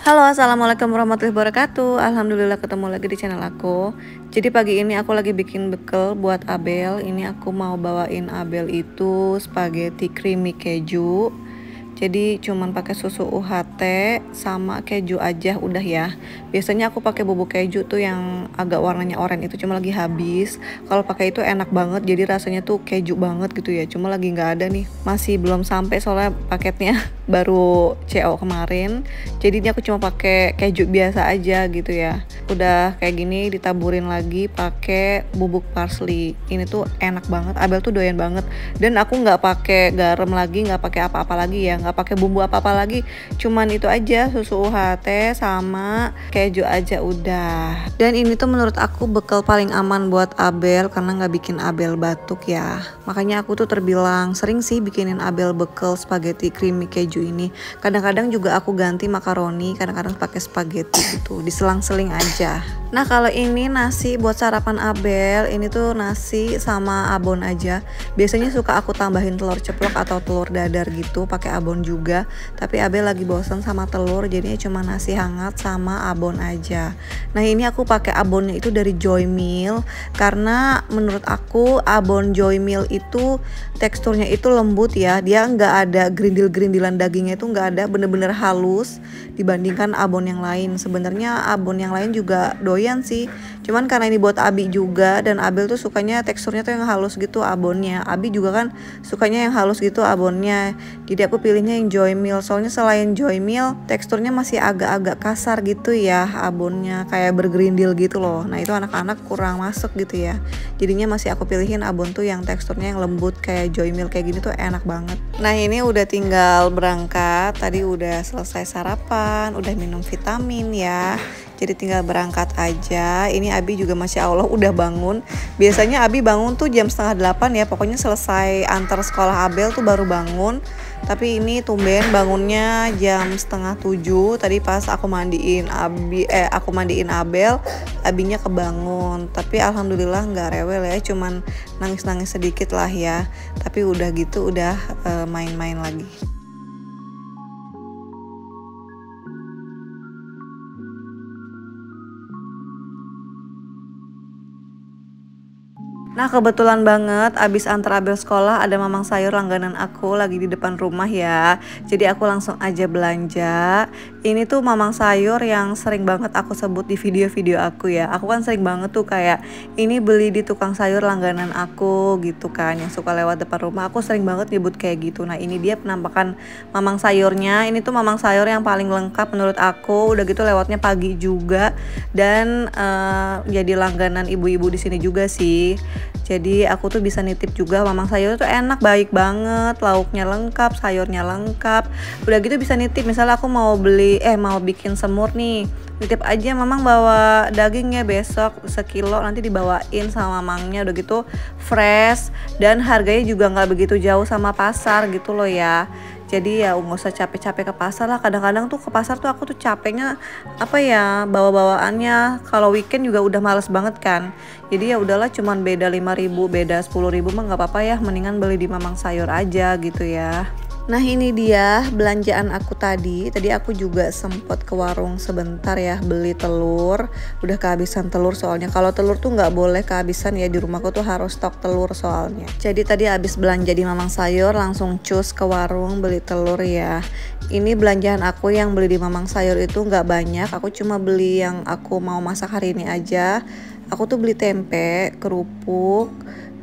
Halo, assalamualaikum warahmatullahi wabarakatuh. Alhamdulillah ketemu lagi di channel aku. Jadi pagi ini aku lagi bikin bekal buat Abel. Ini aku mau bawain Abel itu spaghetti creamy keju. Jadi cuman pakai susu UHT sama keju aja udah ya. Biasanya aku pakai bubuk keju tuh yang agak warnanya oranye itu, cuma lagi habis. Kalau pakai itu enak banget, jadi rasanya tuh keju banget gitu ya. Cuma lagi nggak ada nih, masih belum sampai soalnya paketnya baru CO kemarin. Jadi ini aku cuma pakai keju biasa aja gitu ya. Udah kayak gini ditaburin lagi pakai bubuk parsley. Ini tuh enak banget. Abel tuh doyan banget. Dan aku nggak pakai garam lagi, nggak pakai apa-apa lagi ya, nggak pakai bumbu apa-apa lagi. Cuman itu aja, susu UHT sama keju aja udah. Dan ini tuh menurut aku bekal paling aman buat Abel karena nggak bikin Abel batuk ya. Makanya aku tuh terbilang sering sih bikinin Abel bekal spaghetti creamy keju ini. Kadang-kadang juga aku ganti makaroni, kadang-kadang pakai spaghetti gitu, diselang-seling aja. Nah kalau ini nasi buat sarapan Abel, ini tuh nasi sama abon aja. Biasanya suka aku tambahin telur ceplok atau telur dadar gitu, pakai abon juga. Tapi Abel lagi bosan sama telur, jadinya cuma nasi hangat sama abon aja. Nah ini aku pakai abonnya itu dari Joy Meal karena menurut aku abon Joy Meal itu teksturnya itu lembut ya. Dia nggak ada gerindil-gerindilan dagingnya, itu nggak ada, bener-bener halus dibandingkan abon yang lain. Sebenarnya abon yang lain juga doyan sih, cuman karena ini buat Abi juga dan Abel tuh sukanya teksturnya tuh yang halus gitu abonnya. Abi juga kan sukanya yang halus gitu abonnya, jadi aku pilihnya yang Joy Meal. Soalnya selain Joy Meal teksturnya masih agak-agak kasar gitu ya abonnya, kayak bergerindil gitu loh. Nah itu anak-anak kurang masuk gitu ya, jadinya masih aku pilihin abon tuh yang teksturnya yang lembut kayak Joy Meal kayak gini tuh enak banget. Nah ini udah tinggal berangkat, tadi udah selesai sarapan, udah minum vitamin ya, jadi tinggal berangkat aja. Ini Abi juga masya Allah udah bangun. Biasanya Abi bangun tuh jam 7:30 ya, pokoknya selesai antar sekolah Abel tuh baru bangun. Tapi ini tumben bangunnya jam 6:30. Tadi pas aku mandiin aku mandiin Abel, Abinya kebangun. Tapi alhamdulillah nggak rewel ya, cuman nangis-nangis sedikit lah ya. Tapi udah gitu udah main-main lagi. Nah kebetulan banget abis antar Abel sekolah ada mamang sayur langganan aku lagi di depan rumah ya. Jadi aku langsung aja belanja. Ini tuh mamang sayur yang sering banget aku sebut di video-video aku ya. Aku kan sering banget tuh kayak ini beli di tukang sayur langganan aku gitu kan, yang suka lewat depan rumah. Aku sering banget nyebut kayak gitu. Nah ini dia penampakan mamang sayurnya. Ini tuh mamang sayur yang paling lengkap menurut aku. Udah gitu lewatnya pagi juga dan jadi langganan ibu-ibu di sini juga sih. Jadi aku tuh bisa nitip juga. Mamang sayur tuh enak, baik banget, lauknya lengkap, sayurnya lengkap. Udah gitu bisa nitip, misalnya aku mau beli mau bikin semur nih, nitip aja mamang bawa dagingnya besok sekilo, nanti dibawain sama mamangnya. Udah gitu fresh dan harganya juga nggak begitu jauh sama pasar gitu loh ya. Jadi ya nggak usah capek-capek ke pasar lah. Kadang-kadang tuh ke pasar tuh aku tuh capeknya apa ya, bawa-bawaannya. Kalau weekend juga udah males banget kan. Jadi ya udahlah, cuman beda 5.000, beda 10.000 mah nggak apa-apa ya. Mendingan beli di mamang sayur aja gitu ya. Nah ini dia belanjaan aku tadi. Tadi aku juga sempet ke warung sebentar ya, beli telur. Udah kehabisan telur soalnya. Kalau telur tuh nggak boleh kehabisan ya, di rumahku tuh harus stok telur soalnya. Jadi tadi habis belanja di mamang sayur langsung cus ke warung beli telur ya. Ini belanjaan aku yang beli di mamang sayur itu nggak banyak. Aku cuma beli yang aku mau masak hari ini aja. Aku tuh beli tempe, kerupuk,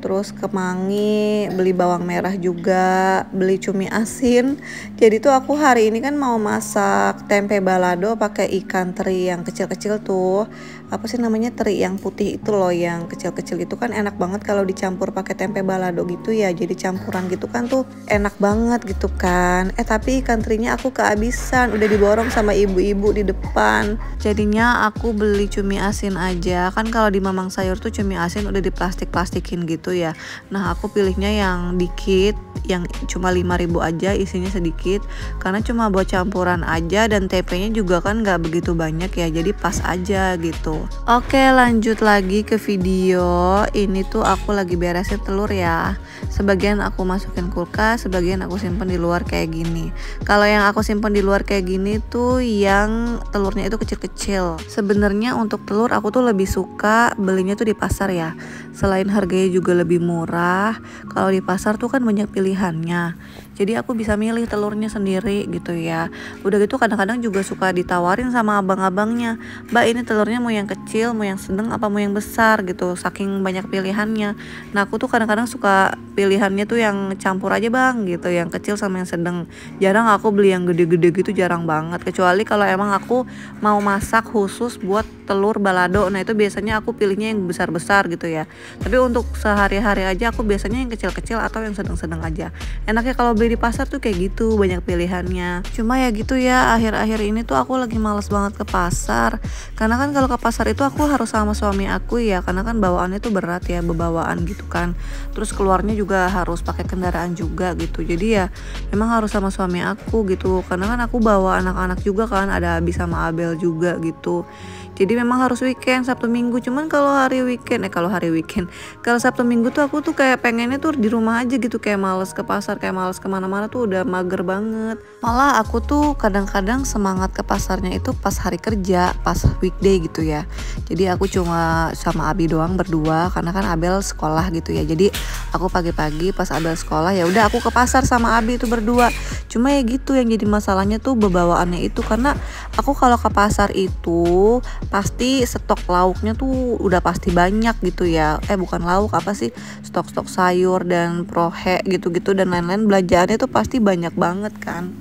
terus kemangi, beli bawang merah juga, beli cumi asin. Jadi tuh aku hari ini kan mau masak tempe balado pakai ikan teri yang kecil-kecil tuh. Apa sih namanya, teri yang putih itu loh, yang kecil-kecil itu kan enak banget kalau dicampur pakai tempe balado gitu ya. Jadi campuran gitu kan tuh enak banget gitu kan. Tapi ikan terinya aku kehabisan, udah diborong sama ibu-ibu di depan. Jadinya aku beli cumi asin aja. Kan kalau di mamang sayur tuh cumi asin udah diplastik-plastikin gitu gitu ya. Nah aku pilihnya yang dikit, yang cuma 5.000 aja, isinya sedikit karena cuma buat campuran aja, dan tempenya juga kan nggak begitu banyak ya, jadi pas aja gitu. Oke, lanjut lagi ke video. Ini tuh aku lagi beresin telur ya. Sebagian aku masukin kulkas, sebagian aku simpen di luar kayak gini. Kalau yang aku simpen di luar kayak gini tuh yang telurnya itu kecil-kecil. Sebenarnya untuk telur aku tuh lebih suka belinya tuh di pasar ya. Selain harganya juga lebih murah, kalau di pasar tuh kan banyak pilihannya. Jadi aku bisa milih telurnya sendiri gitu ya. Udah gitu kadang-kadang juga suka ditawarin sama abang-abangnya, "Mbak, ini telurnya mau yang kecil, mau yang sedang, apa mau yang besar?" gitu. Saking banyak pilihannya. Nah aku tuh kadang-kadang suka pilihannya tuh yang campur aja bang gitu, yang kecil sama yang sedang. Jarang aku beli yang gede-gede gitu, jarang banget. Kecuali kalau emang aku mau masak khusus buat telur balado, nah itu biasanya aku pilihnya yang besar-besar gitu ya. Tapi untuk sehari-hari aja aku biasanya yang kecil-kecil atau yang sedang-sedang aja. Enaknya kalau beli di pasar tuh kayak gitu, banyak pilihannya. Cuma ya gitu ya, akhir-akhir ini tuh aku lagi males banget ke pasar. Karena kan kalau ke pasar itu aku harus sama suami aku ya, karena kan bawaannya tuh berat ya, bebawaan gitu kan. Terus keluarnya juga harus pakai kendaraan juga gitu. Jadi ya memang harus sama suami aku gitu. Karena kan aku bawa anak-anak juga kan, ada Abi sama Abel juga gitu. Jadi memang harus weekend, Sabtu Minggu. Cuman kalau Sabtu Minggu tuh aku tuh kayak pengennya tuh di rumah aja gitu, kayak males ke pasar, kayak males kemana-mana tuh udah mager banget. Malah aku tuh kadang-kadang semangat ke pasarnya itu pas hari kerja, pas weekday gitu ya. Jadi aku cuma sama Abi doang berdua, karena kan Abel sekolah gitu ya. Jadi aku pagi-pagi pas Abel sekolah ya udah aku ke pasar sama Abi itu berdua. Cuma ya gitu, yang jadi masalahnya tuh bebawaannya itu, karena aku kalau ke pasar itu pasti stok lauknya tuh udah pasti banyak gitu ya. Bukan lauk, apa sih, stok-stok sayur dan prohe gitu-gitu dan lain-lain, belanjaannya tuh pasti banyak banget kan.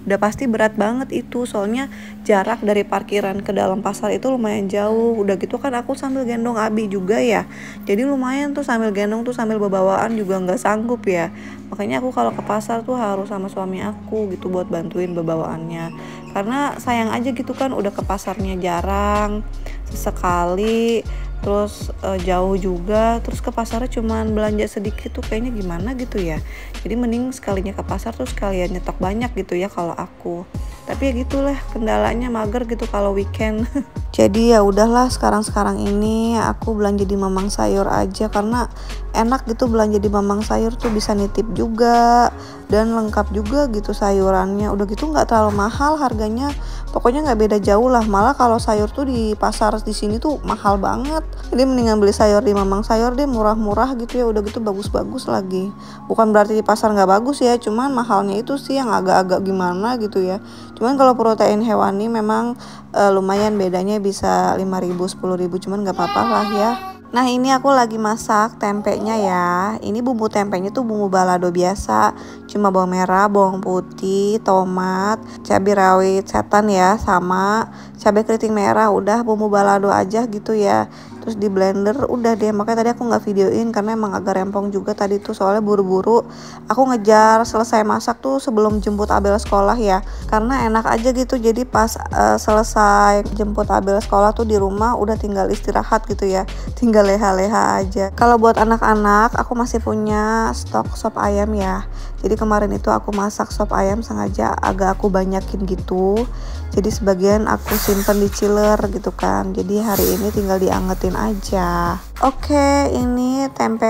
Udah pasti berat banget itu, soalnya jarak dari parkiran ke dalam pasar itu lumayan jauh. Udah gitu kan aku sambil gendong Abi juga ya, jadi lumayan tuh sambil gendong tuh sambil bebawaan juga nggak sanggup ya. Makanya aku kalau ke pasar tuh harus sama suami aku gitu buat bantuin bebawaannya, karena sayang aja gitu kan, udah ke pasarnya jarang, sesekali, terus jauh juga, terus ke pasarnya cuman belanja sedikit tuh kayaknya gimana gitu ya. Jadi mending sekalinya ke pasar tuh sekalian nyetok banyak gitu ya kalau aku. Tapi ya gitulah, kendalanya mager gitu kalau weekend. Jadi ya udahlah, sekarang ini aku belanja di Mamang Sayur aja, karena enak gitu belanja di Mamang Sayur tuh, bisa nitip juga dan lengkap juga gitu sayurannya. Udah gitu nggak terlalu mahal harganya, pokoknya nggak beda jauh lah. Malah kalau sayur tuh di pasar di sini tuh mahal banget. Jadi mendingan beli sayur di Mamang Sayur deh, murah-murah gitu ya. Udah gitu bagus-bagus lagi. Bukan berarti di pasar nggak bagus ya, cuman mahalnya itu sih yang agak-agak gimana gitu ya. Cuman kalau protein hewani memang lumayan bedanya, bisa 5.000 10.000, cuman nggak apa-apa lah ya. Nah ini aku lagi masak tempenya ya. Ini bumbu tempenya tuh bumbu balado biasa, cuma bawang merah, bawang putih, tomat, cabai rawit setan ya, sama cabai keriting merah. Udah bumbu balado aja gitu ya, terus di blender udah deh. Makanya tadi aku nggak videoin karena emang agak rempong juga tadi tuh, soalnya buru-buru aku ngejar selesai masak tuh sebelum jemput Abel sekolah ya, karena enak aja gitu. Jadi pas selesai jemput Abel sekolah tuh di rumah udah tinggal istirahat gitu ya, tinggal leha-leha aja. Kalau buat anak-anak aku masih punya stok sop ayam ya. Jadi kemarin itu aku masak sop ayam sengaja agak aku banyakin gitu. Jadi sebagian aku simpen di chiller gitu kan. Jadi hari ini tinggal diangetin aja. Oke, ini tempe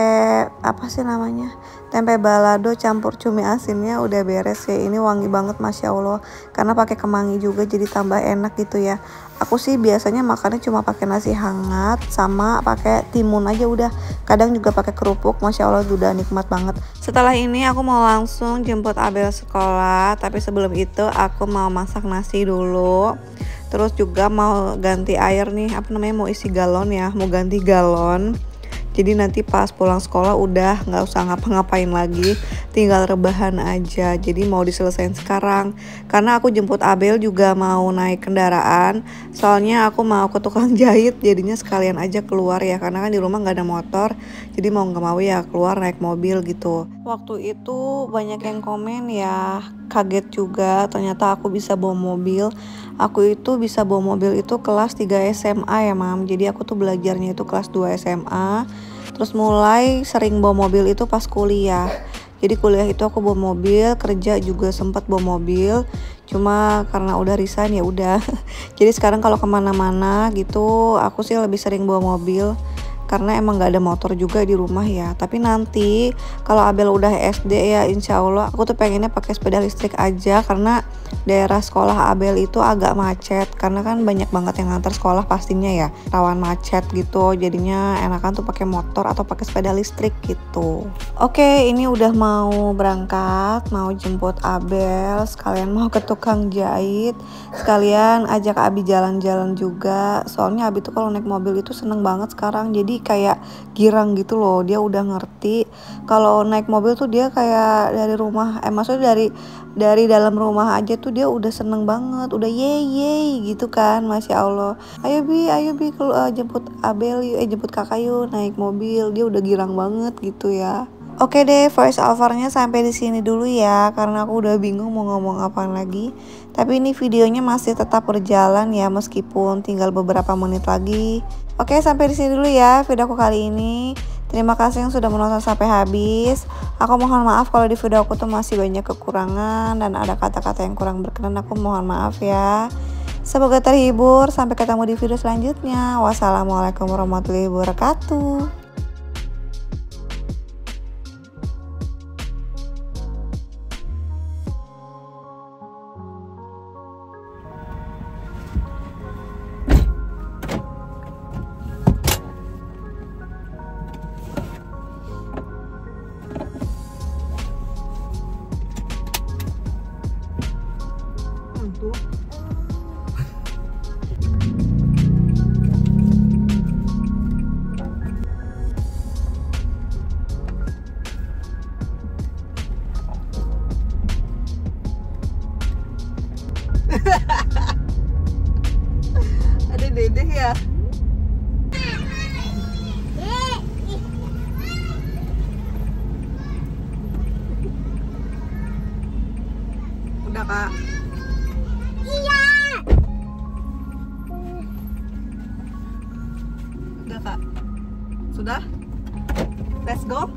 apa sih namanya? Tempe balado campur cumi asinnya udah beres ya. Ini wangi banget Masya Allah, karena pakai kemangi juga jadi tambah enak gitu ya. Aku sih biasanya makannya cuma pakai nasi hangat sama pakai timun aja udah. Kadang juga pakai kerupuk, Masya Allah udah nikmat banget. Setelah ini aku mau langsung jemput Abel sekolah, tapi sebelum itu aku mau masak nasi dulu. Terus juga mau ganti air nih, mau isi galon ya, mau ganti galon. Jadi nanti pas pulang sekolah udah nggak usah ngapa-ngapain lagi, tinggal rebahan aja. Jadi mau diselesain sekarang, karena aku jemput Abel juga mau naik kendaraan. Soalnya aku mau ke tukang jahit, jadinya sekalian aja keluar ya, karena kan di rumah nggak ada motor. Jadi mau nggak mau ya keluar naik mobil gitu. Waktu itu banyak yang komen ya, kaget juga ternyata aku bisa bawa mobil. Aku itu bisa bawa mobil itu kelas 3 SMA ya mam. Jadi aku tuh belajarnya itu kelas 2 SMA. Terus mulai sering bawa mobil itu pas kuliah. Jadi kuliah itu aku bawa mobil, kerja juga sempat bawa mobil. Cuma karena udah resign ya udah. Jadi sekarang kalau kemana-mana gitu aku sih lebih sering bawa mobil. Karena emang gak ada motor juga di rumah ya. Tapi nanti kalau Abel udah SD ya insya Allah aku tuh pengennya pakai sepeda listrik aja. Karena daerah sekolah Abel itu agak macet. Karena kan banyak banget yang ngantar sekolah pastinya ya, rawan macet gitu. Jadinya enakan tuh pakai motor atau pakai sepeda listrik gitu. Oke, ini udah mau berangkat, mau jemput Abel. Sekalian mau ke tukang jahit, sekalian ajak Abi jalan-jalan juga. Soalnya Abi tuh kalau naik mobil itu seneng banget sekarang. Jadi kayak girang gitu loh, dia udah ngerti kalau naik mobil tuh dia kayak dari rumah maksudnya dari dalam rumah aja tuh dia udah seneng banget, udah yeay gitu kan. Masya Allah, ayo bi jemput Abel yuk, jemput kakak yuk naik mobil. Dia udah girang banget gitu ya. Oke deh, voice overnya sampai di sini dulu ya, karena aku udah bingung mau ngomong apa lagi. Tapi ini videonya masih tetap berjalan ya, meskipun tinggal beberapa menit lagi. Oke, sampai di sini dulu ya videoku kali ini. Terima kasih yang sudah menonton sampai habis. Aku mohon maaf kalau di video aku tuh masih banyak kekurangan dan ada kata-kata yang kurang berkenan. Aku mohon maaf ya. Semoga terhibur. Sampai ketemu di video selanjutnya. Wassalamualaikum warahmatullahi wabarakatuh. Ada dedeh ya. Udah kak. Iya. Udah kak. Sudah. Let's go.